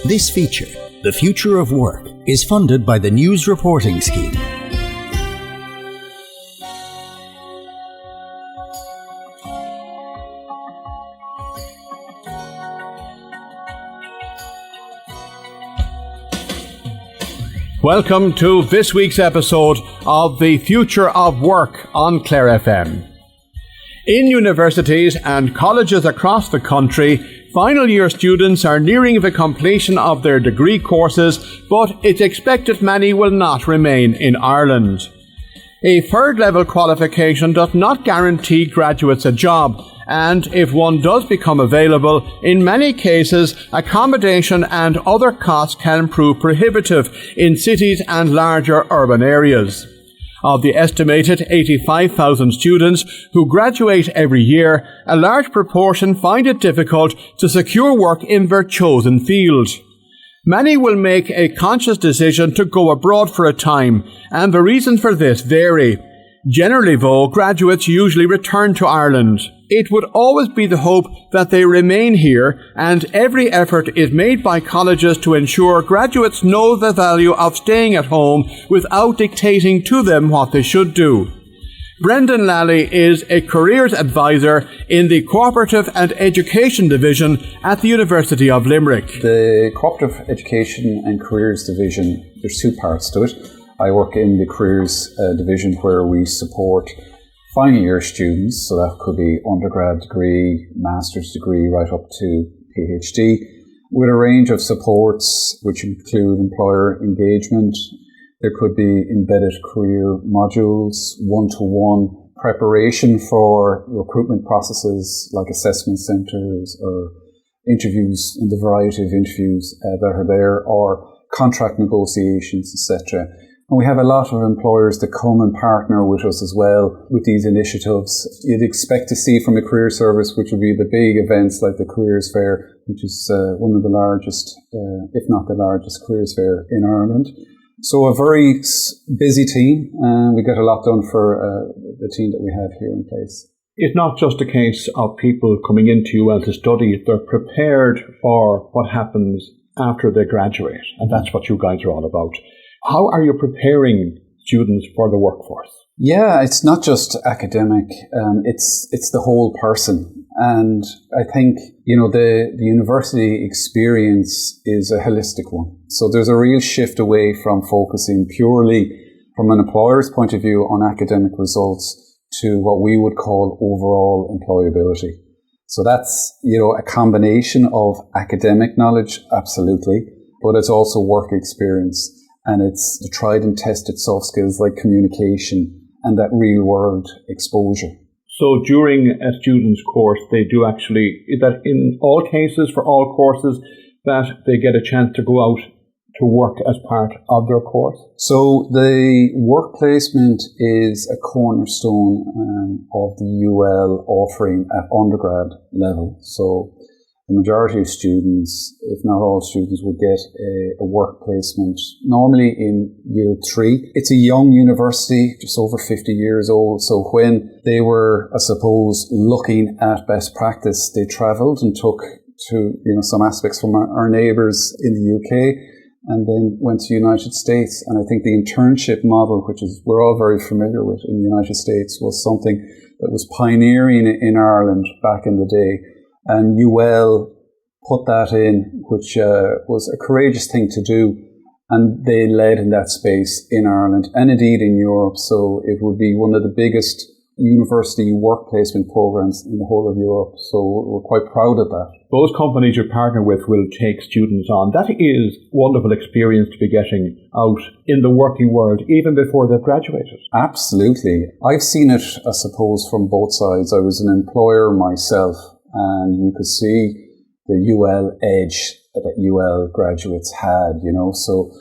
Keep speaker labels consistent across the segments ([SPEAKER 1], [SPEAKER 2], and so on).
[SPEAKER 1] This feature, The Future of Work, is funded by the News Reporting Scheme.
[SPEAKER 2] Welcome to this week's episode of The Future of Work on Clare FM. In universities and colleges across the country, final year students are nearing the completion of their degree courses, but it's expected many will not remain in Ireland. A third level qualification does not guarantee graduates a job, and if one does become available, in many cases accommodation and other costs can prove prohibitive in cities and larger urban areas. Of the estimated 85,000 students who graduate every year, a large proportion find it difficult to secure work in their chosen field. Many will make a conscious decision to go abroad for a time, and the reasons for this vary. Generally, though, graduates usually return to Ireland. It would always be the hope that they remain here, and every effort is made by colleges to ensure graduates know the value of staying at home without dictating to them what they should do. Brendan Lally is a careers advisor in the Co-operative and Education Division at the University of Limerick.
[SPEAKER 3] The Co-operative Education and Careers Division, there's two parts to it. I work in the Careers Division where we support final year students, so that could be undergrad degree, master's degree, right up to PhD, with a range of supports which include employer engagement. There could be embedded career modules, one-to-one preparation for recruitment processes like assessment centres or interviews and the variety of interviews that are there, or contract negotiations, etc. And we have a lot of employers that come and partner with us as well with these initiatives. You'd expect to see from a career service, which would be the big events like the Careers Fair, which is one of the largest, if not the largest careers fair in Ireland. So a very busy team, and we get a lot done for the team that we have here in place.
[SPEAKER 2] It's not just a case of people coming into UL to study, they're prepared for what happens after they graduate, and that's what you guys are all about. How are you preparing students for the workforce?
[SPEAKER 3] Yeah, it's not just academic, it's the whole person. And I think, the university experience is a holistic one. So there's a real shift away from focusing purely from an employer's point of view on academic results to what we would call overall employability. So that's, a combination of academic knowledge, absolutely, but it's also work experience. And it's the tried and tested soft skills like communication and that real world exposure.
[SPEAKER 2] So during a student's course, they do actually, is that in all cases for all courses that they get a chance to go out to work as part of their course?
[SPEAKER 3] So the work placement is a cornerstone of the UL offering at undergrad level. So the majority of students, if not all students, would get a work placement, normally in year 3. It's a young university, just over 50 years old. So when they were, I suppose, looking at best practice, they travelled and took to, some aspects from our neighbours in the UK and then went to the United States. And I think the internship model, which is we're all very familiar with in the United States, was something that was pioneering in Ireland back in the day. And UL put that in, which was a courageous thing to do. And they led in that space in Ireland and indeed in Europe. So it would be one of the biggest university work placement programs in the whole of Europe. So we're quite proud of that.
[SPEAKER 2] Those companies you partner with will take students on. That is wonderful experience to be getting out in the working world, even before they've graduated.
[SPEAKER 3] Absolutely. I've seen it, I suppose, from both sides. I was an employer myself, and you could see the UL edge that UL graduates had, So,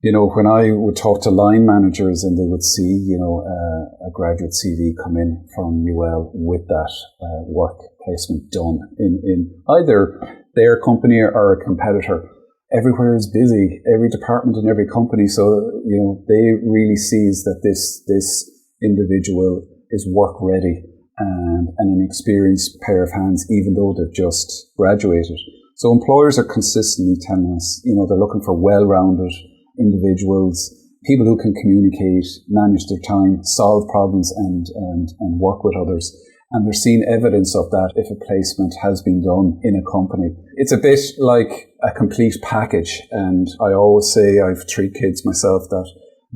[SPEAKER 3] when I would talk to line managers and they would see, a graduate CV come in from UL with that work placement done in either their company or a competitor, everywhere is busy, every department in every company. So, they really sees that this individual is work ready and an experienced pair of hands, even though they've just graduated. So employers are consistently telling us, they're looking for well-rounded individuals, people who can communicate, manage their time, solve problems and work with others. And they're seeing evidence of that if a placement has been done in a company. It's a bit like a complete package. And I always say, I have 3 kids myself, that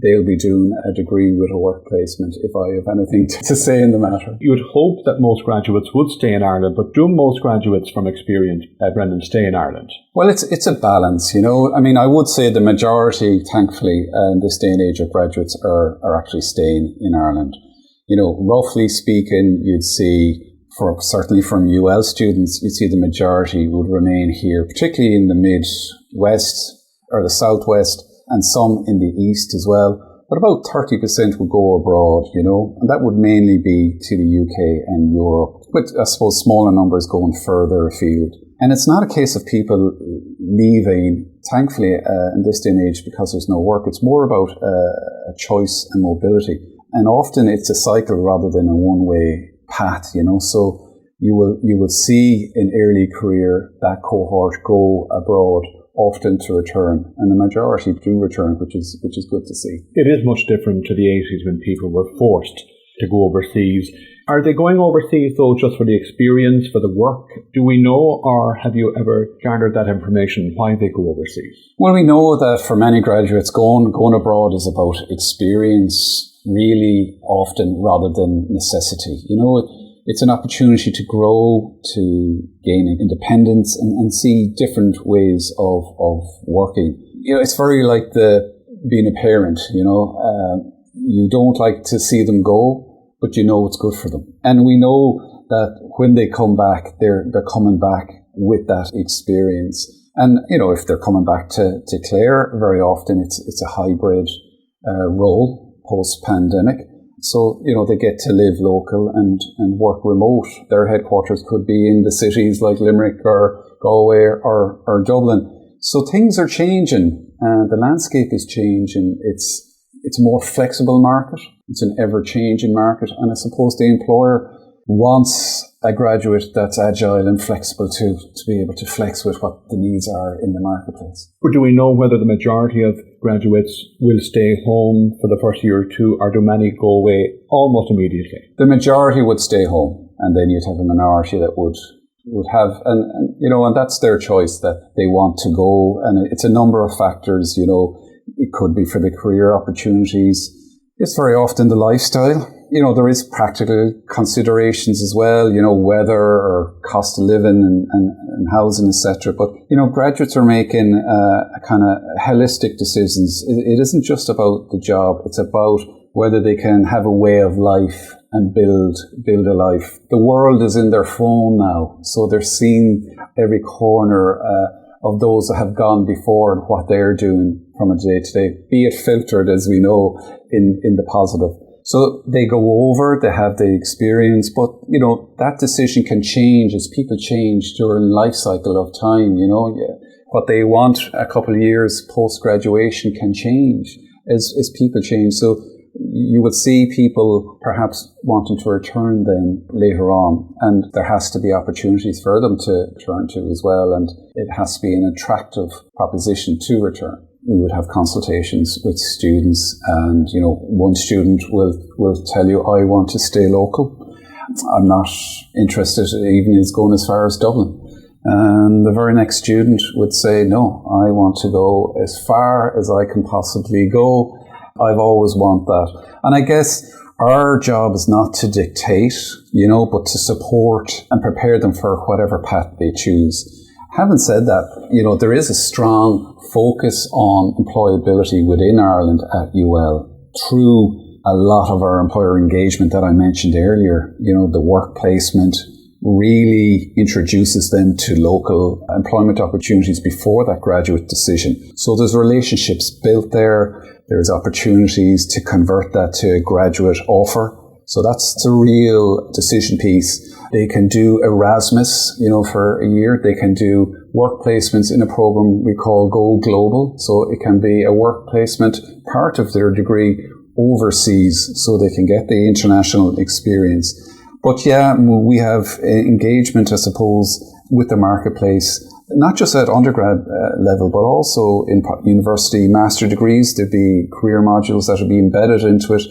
[SPEAKER 3] they'll be doing a degree with a work placement if I have anything to say in the matter.
[SPEAKER 2] You would hope that most graduates would stay in Ireland, but do most graduates from experience, Brendan, stay in Ireland?
[SPEAKER 3] Well, it's a balance, I would say the majority, thankfully, in this day and age of graduates are actually staying in Ireland. Roughly speaking, you'd see, certainly from UL students, you'd see the majority would remain here, particularly in the mid-west or the southwest, and some in the east as well. But about 30% would go abroad, and that would mainly be to the UK and Europe, with, I suppose, smaller numbers going further afield. And it's not a case of people leaving, thankfully, in this day and age because there's no work. It's more about a choice and mobility. And often it's a cycle rather than a one-way path, So you will see in early career that cohort go abroad, often to return, and the majority do return, which is good to see.
[SPEAKER 2] It is much different to the 80s when people were forced to go overseas. Are they going overseas though just for the experience, for the work? Do we know, or have you ever garnered that information why they go overseas?
[SPEAKER 3] Well, we know that for many graduates, going abroad is about experience, really often, rather than necessity. It's an opportunity to grow, to gain independence and see different ways of working. It's very like being a parent, you don't like to see them go, but it's good for them. And we know that when they come back, they're coming back with that experience. And, if they're coming back to Clare, very often it's a hybrid role post-pandemic. So, they get to live local and work remote. Their headquarters could be in the cities like Limerick or Galway or Dublin. So things are changing. The landscape is changing. It's a more flexible market. It's an ever-changing market. And I suppose the employer wants a graduate that's agile and flexible to be able to flex with what the needs are in the marketplace.
[SPEAKER 2] But do we know whether the majority of graduates will stay home for the first year or two, or do many go away almost immediately?
[SPEAKER 3] The majority would stay home, and then you'd have a minority that would have, and that's their choice, that they want to go. And it's a number of factors, it could be for the career opportunities. It's very often the lifestyle. There is practical considerations as well, weather or cost of living and housing, etc. But, graduates are making a kind of holistic decisions. It isn't just about the job. It's about whether they can have a way of life and build a life. The world is in their phone now, so they're seeing every corner of those that have gone before and what they're doing from a day to day, be it filtered, as we know, in the positive. So they go over, they have the experience, but, that decision can change as people change during the life cycle of time, What they want a couple of years post-graduation can change as people change. So you would see people perhaps wanting to return then later on, and there has to be opportunities for them to return to as well, and it has to be an attractive proposition to return. We would have consultations with students, and one student will tell you, I want to stay local. I'm not interested even in going as far as Dublin. And the very next student would say, no, I want to go as far as I can possibly go. I've always wanted that. And I guess our job is not to dictate, but to support and prepare them for whatever path they choose. Having said that, there is a strong focus on employability within Ireland at UL through a lot of our employer engagement that I mentioned earlier. The work placement really introduces them to local employment opportunities before that graduate decision. So there's relationships built there. There's opportunities to convert that to a graduate offer. So that's the real decision piece. They can do Erasmus, for a year. They can do work placements in a program we call Go Global. So it can be a work placement, part of their degree overseas, so they can get the international experience. But yeah, we have engagement, I suppose, with the marketplace, not just at undergrad level, but also in university master degrees. There'd be career modules that would be embedded into it.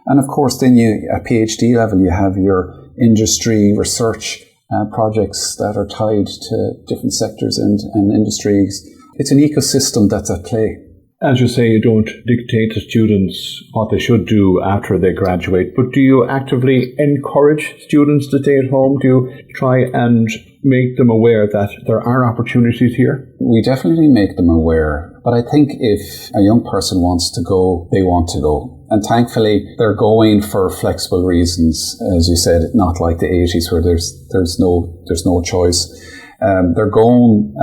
[SPEAKER 3] And of course, then at PhD level, you have your industry research projects that are tied to different sectors and industries. It's an ecosystem that's at play.
[SPEAKER 2] As you say, you don't dictate to students what they should do after they graduate, but do you actively encourage students to stay at home? Do you try and make them aware that there are opportunities here?
[SPEAKER 3] We definitely make them aware, but I think if a young person wants to go, they want to go. And thankfully, they're going for flexible reasons, as you said, not like the 80s where there's no choice. They're going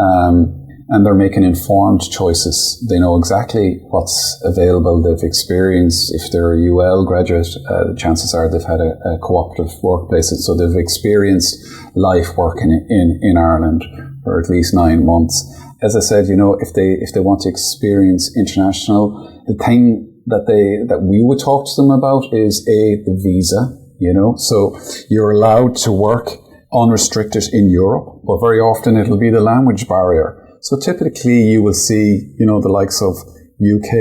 [SPEAKER 3] and they're making informed choices. They know exactly what's available. They've experienced, if they're a UL graduate, the chances are they've had a cooperative workplace. So they've experienced life working in Ireland for at least 9 months. As I said, if they want to experience international, the thing that we would talk to them about is the visa, So you're allowed to work unrestricted in Europe, but very often it'll be the language barrier. So typically you will see, the likes of UK,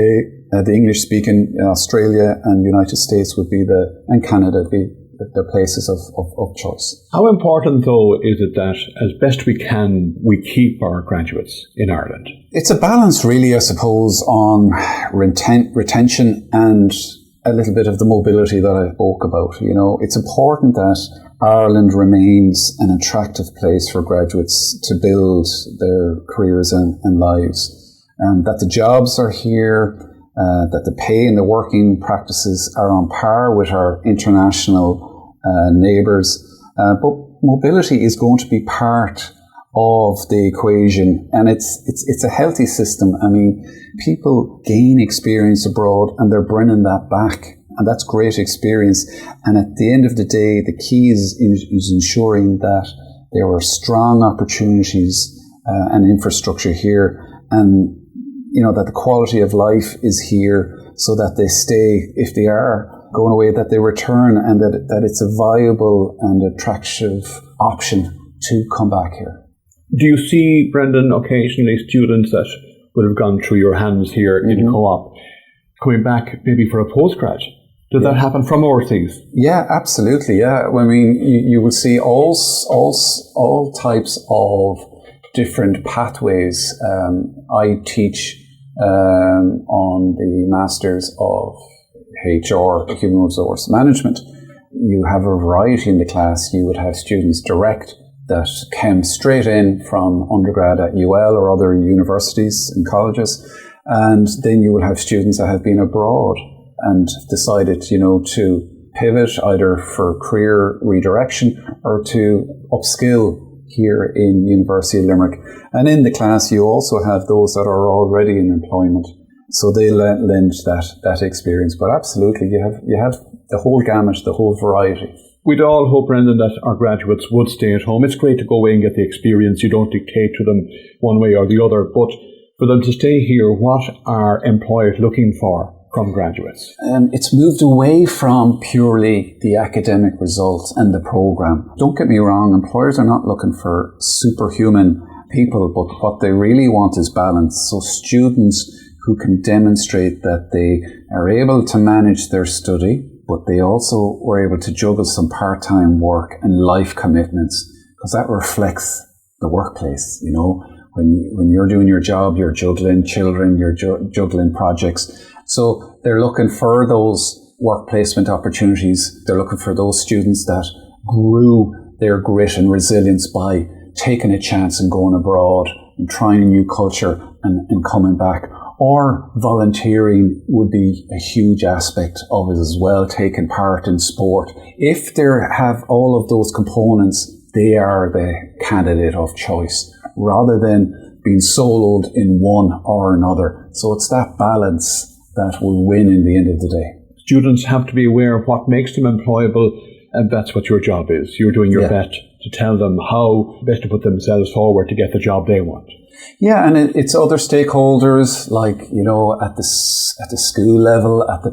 [SPEAKER 3] the English-speaking Australia and United States and Canada be the places of choice.
[SPEAKER 2] How important, though, is it that, as best we can, we keep our graduates in Ireland?
[SPEAKER 3] It's a balance, really, I suppose, on retention and a little bit of the mobility that I spoke about. It's important that Ireland remains an attractive place for graduates to build their careers and lives, and that the jobs are here, that the pay and the working practices are on par with our international neighbours. But mobility is going to be part of the equation, and it's a healthy system. I mean, people gain experience abroad and they're bringing that back. And that's great experience. And at the end of the day, the key is ensuring that there are strong opportunities and infrastructure here, and that the quality of life is here, so that they stay. If they are going away, that they return, and that it's a viable and attractive option to come back here.
[SPEAKER 2] Do you see, Brendan, occasionally students that would have gone through your hands here in Co-op coming back maybe for a postgrad? Did that happen from overseas? Yeah, absolutely. Yeah, I mean, you will see all types of different pathways. I teach on the Masters of HR, Human Resource Management. You have a variety in the class. You would have students direct that came straight in from undergrad at UL or other universities and colleges, and then you will have students that have been abroad and decided, to pivot either for career redirection or to upskill here in University of Limerick. And in the class, you also have those that are already in employment, so they lend that experience. But absolutely, you have the whole gamut, the whole variety. We'd all hope, Brendan, that our graduates would stay at home. It's great to go away and get the experience. You don't dictate to them one way or the other, but for them to stay here, what are employers looking for from graduates? It's moved away from purely the academic results and the program. Don't get me wrong, employers are not looking for superhuman people, but what they really want is balance. So students who can demonstrate that they are able to manage their study, but they also were able to juggle some part-time work and life commitments, because that reflects the workplace. When you're doing your job, you're juggling children, you're juggling projects. So they're looking for those work placement opportunities. They're looking for those students that grew their grit and resilience by taking a chance and going abroad and trying a new culture and coming back. Or volunteering would be a huge aspect of it as well, taking part in sport. If they have all of those components, they are the candidate of choice, rather than being soloed in one or another. So it's that balance that will win in the end of the day. Students have to be aware of what makes them employable, and that's what your job is. You're doing your best to tell them how best to put themselves forward to get the job they want. Yeah, and it's other stakeholders, like, at the school level, at the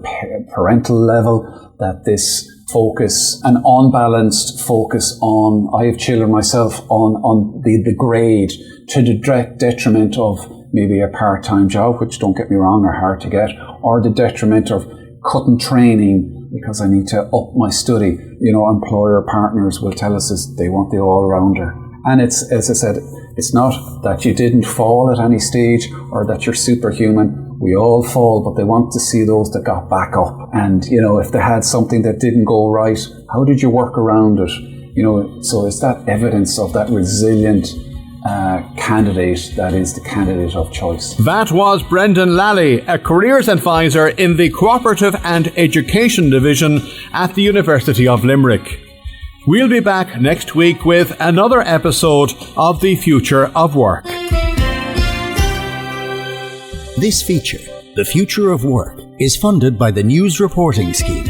[SPEAKER 2] parental level, that this
[SPEAKER 3] focus, an unbalanced focus on, I have children myself, on the grade to the detriment of maybe a part-time job, which, don't get me wrong, are hard to get, or the detriment of cutting training because I need to up my study. Employer partners will tell us they want the all-rounder. And it's, as I said, it's not that you didn't fall at any stage or that you're superhuman. We all fall, but they want to see those that got back up. And, if they had something that didn't go right, how did you work around it? So it's that evidence of that resilient candidate that is the candidate of choice.
[SPEAKER 2] That was Brendan Lally, a careers advisor in the Co-operative and Education Division at the University of Limerick. We'll be back next week with another episode of The Future of Work.
[SPEAKER 1] This feature, The Future of Work, is funded by the News Reporting Scheme.